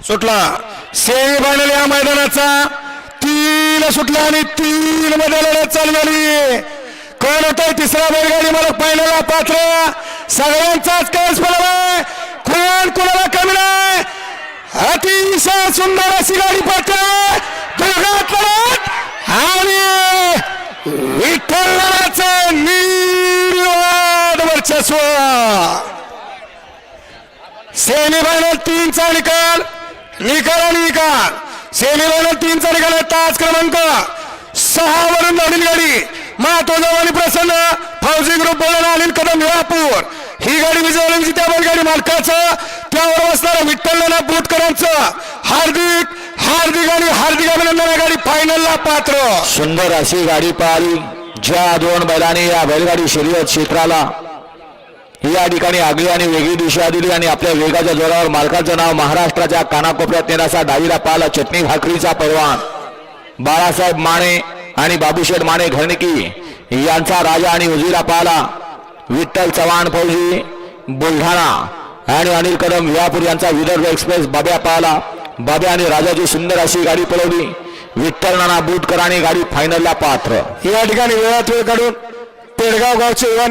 सुटला semi final या मैदानाचा 3 सुटला आणि 3 मध्ये लढत चालू झाली. कोण होतोय तिसरा बैलगाडी मालक फायनलला पात्र सगळ्यांचाच कळस पडलाय. कोण कोणाला कमी नाही. अतिशय सुंदर अशी गाडी पाहतोय दोघात लढत आणि विठ्ठलाचं निर्वाद वर्चस्व. सेमीफायनल 3 चा निकाल सेमीफायनल 3 चा निकाल तास क्रमांक 6 वरून धावलेली गाडी महत्वाचा आणि प्रसन्न फौजी ग्रुप बोलणारा अनिल कदम विळापूर ही गाडी विजय त्या बैलगाडी मालकाचं त्यावर बसणारा विठ्ठल नाना बुटकरांचं हार्दिक अभिनंदन. गाडी फायनलला पात्र. सुंदर अशी गाडी पाहिली ज्या दोन बैलांनी या बैलगाडी शर्यत क्षेत्राला या ठिकाणी आगळी आणि वेगळी दिशा दिली आणि आपल्या वेगाच्या जोरावर मालकाचं नाव महाराष्ट्राच्या कानाकोपऱ्यात नेण्याचा डावीला पाला चटणी भाकरीचा पैलवान बाळासाहेब माने आणि बाबूशेठ माने घरणकी यांचा राजा आणि उजवीला पाला विठ्ठल चव्हाण फौजी बुलढाणा आणि अनिल कदम विळापूर यांचा विदर्भ एक्सप्रेस बाब्या पाला. बाब्या आणि राजाची सुंदर अशी गाडी पळवली. विठ्ठल नाना बुटकरांनी गाडी फायनलला पात्र. या ठिकाणी वेळात वेळ काढून पेडगाव गावचे युवा